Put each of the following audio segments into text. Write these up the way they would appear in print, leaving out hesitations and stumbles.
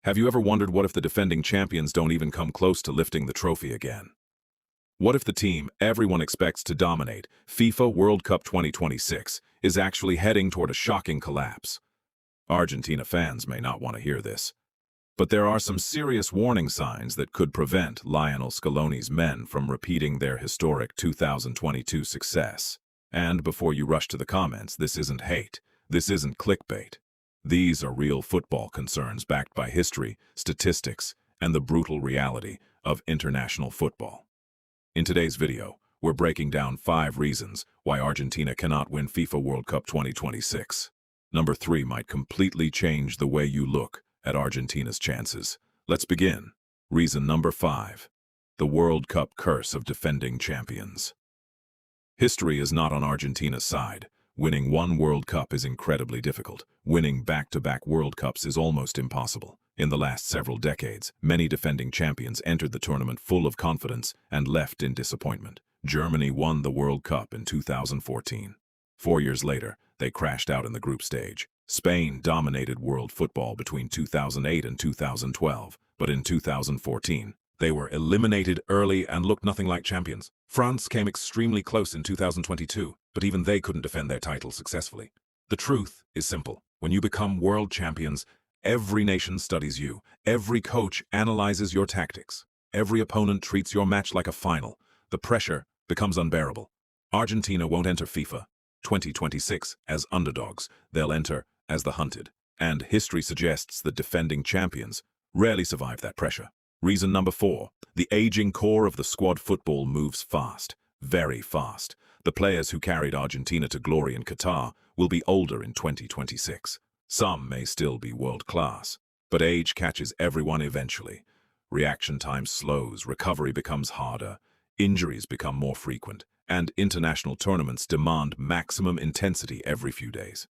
Have you ever wondered what if the defending champions don't even come close to lifting the trophy again? What if the team everyone expects to dominate, FIFA World Cup 2026, is actually heading toward a shocking collapse? Argentina fans may not want to hear this, but there are some serious warning signs that could prevent Lionel Scaloni's men from repeating their historic 2022 success. And before you rush to the comments, this isn't hate, this isn't clickbait. These are real football concerns backed by history, statistics, and the brutal reality of international football. In today's video, we're breaking down 5 reasons why Argentina cannot win FIFA World Cup 2026. Number 3 might completely change the way you look at Argentina's chances. Let's begin. Reason number 5. The World Cup curse of defending champions. History is not on Argentina's side. Winning one World Cup is incredibly difficult. Winning back-to-back World Cups is almost impossible. In the last several decades, many defending champions entered the tournament full of confidence and left in disappointment. Germany won the World Cup in 2014. 4 years later, they crashed out in the group stage. Spain dominated world football between 2008 and 2012, but in 2014, they were eliminated early and looked nothing like champions. France came extremely close in 2022, but even they couldn't defend their title successfully. The truth is simple. When you become world champions, every nation studies you. Every coach analyzes your tactics. Every opponent treats your match like a final. The pressure becomes unbearable. Argentina won't enter FIFA 2026 as underdogs. They'll enter as the hunted. And history suggests that defending champions rarely survive that pressure. Reason number 4. The aging core of the squad football moves fast. Very fast. The players who carried Argentina to glory in Qatar will be older in 2026. Some may still be world-class, but age catches everyone eventually. Reaction time slows, recovery becomes harder, injuries become more frequent, and international tournaments demand maximum intensity every few days.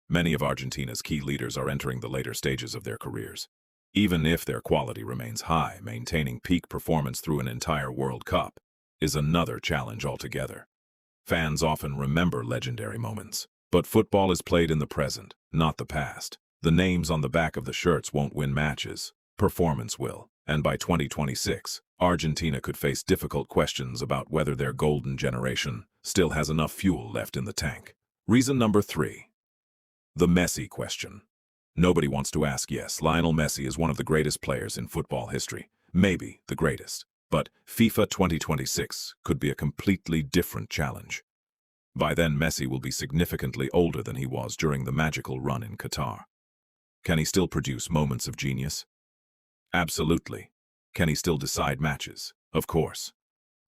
Many of Argentina's key leaders are entering the later stages of their careers. Even if their quality remains high, maintaining peak performance through an entire World Cup is another challenge altogether. Fans often remember legendary moments, but football is played in the present, not the past. The names on the back of the shirts won't win matches. Performance will. And by 2026, Argentina could face difficult questions about whether their golden generation still has enough fuel left in the tank. Reason number 3. The Messi question. Nobody wants to ask, yes, Lionel Messi is one of the greatest players in football history. Maybe the greatest. But FIFA 2026 could be a completely different challenge. By then, Messi will be significantly older than he was during the magical run in Qatar. Can he still produce moments of genius? Absolutely. Can he still decide matches? Of course.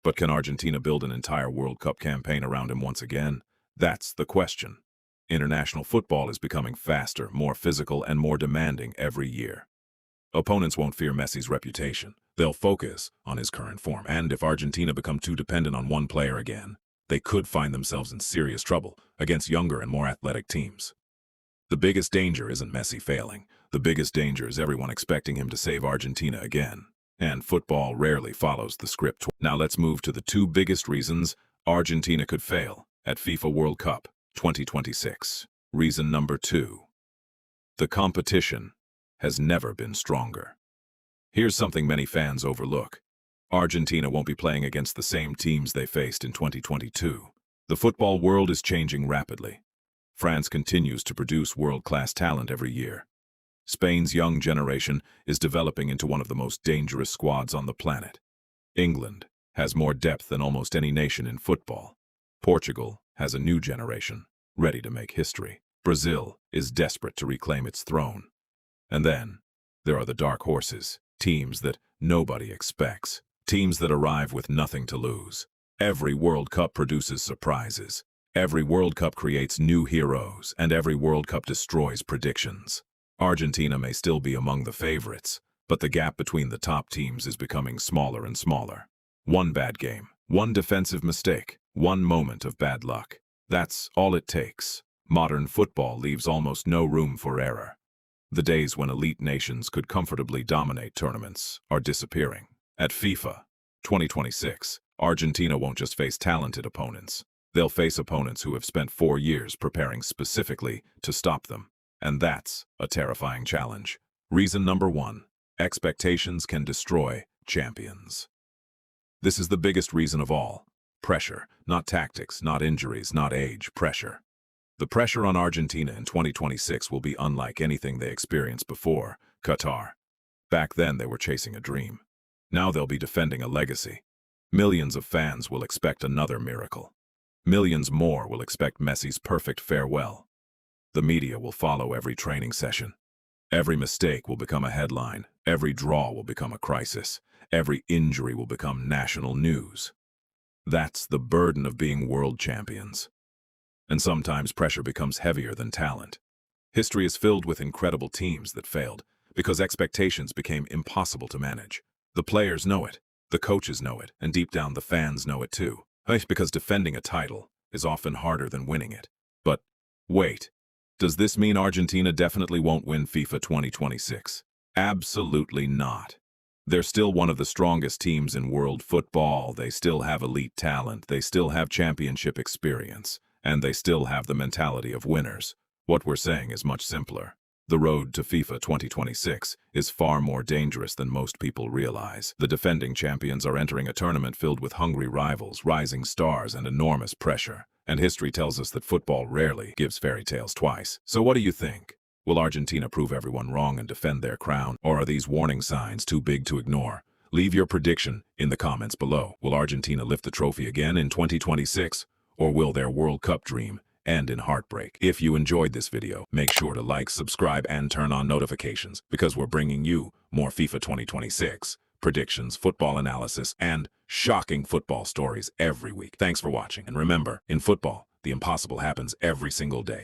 But can Argentina build an entire World Cup campaign around him once again? That's the question. International football is becoming faster, more physical, and more demanding every year. Opponents won't fear Messi's reputation. They'll focus on his current form. And if Argentina become too dependent on one player again, they could find themselves in serious trouble against younger and more athletic teams. The biggest danger isn't Messi failing. The biggest danger is everyone expecting him to save Argentina again. And football rarely follows the script. Now let's move to the 2 biggest reasons Argentina could fail at FIFA World Cup 2026. Reason number 2. The competition has never been stronger. Here's something many fans overlook. Argentina won't be playing against the same teams they faced in 2022. The football world is changing rapidly. France continues to produce world-class talent every year. Spain's young generation is developing into one of the most dangerous squads on the planet. England has more depth than almost any nation in football. Portugal has a new generation, ready to make history. Brazil is desperate to reclaim its throne. And then, there are the dark horses, teams that nobody expects, teams that arrive with nothing to lose. Every World Cup produces surprises. Every World Cup creates new heroes, and every World Cup destroys predictions. Argentina may still be among the favorites, but the gap between the top teams is becoming smaller and smaller. One bad game, one defensive mistake, one moment of bad luck. That's all it takes. Modern football leaves almost no room for error. The days when elite nations could comfortably dominate tournaments are disappearing. At FIFA 2026, Argentina won't just face talented opponents. They'll face opponents who have spent 4 years preparing specifically to stop them. And that's a terrifying challenge. Reason number 1. Expectations can destroy champions. This is the biggest reason of all. Pressure, not tactics, not injuries, not age, pressure. The pressure on Argentina in 2026 will be unlike anything they experienced before, Qatar. Back then they were chasing a dream. Now they'll be defending a legacy. Millions of fans will expect another miracle. Millions more will expect Messi's perfect farewell. The media will follow every training session. Every mistake will become a headline. Every draw will become a crisis. Every injury will become national news. That's the burden of being world champions. And sometimes pressure becomes heavier than talent. History is filled with incredible teams that failed because expectations became impossible to manage. The players know it, the coaches know it, and deep down the fans know it too. Because defending a title is often harder than winning it. But wait, does this mean Argentina definitely won't win FIFA 2026? Absolutely not. They're still one of the strongest teams in world football. They still have elite talent. They still have championship experience. And they still have the mentality of winners. What we're saying is much simpler. The road to FIFA 2026 is far more dangerous than most people realize. The defending champions are entering a tournament filled with hungry rivals, rising stars, and enormous pressure. And history tells us that football rarely gives fairy tales twice. So what do you think? Will Argentina prove everyone wrong and defend their crown? Or are these warning signs too big to ignore? Leave your prediction in the comments below. Will Argentina lift the trophy again in 2026? Or will their World Cup dream end in heartbreak? If you enjoyed this video, make sure to like, subscribe, and turn on notifications because we're bringing you more FIFA 2026 predictions, football analysis, and shocking football stories every week. Thanks for watching. And remember, in football, the impossible happens every single day.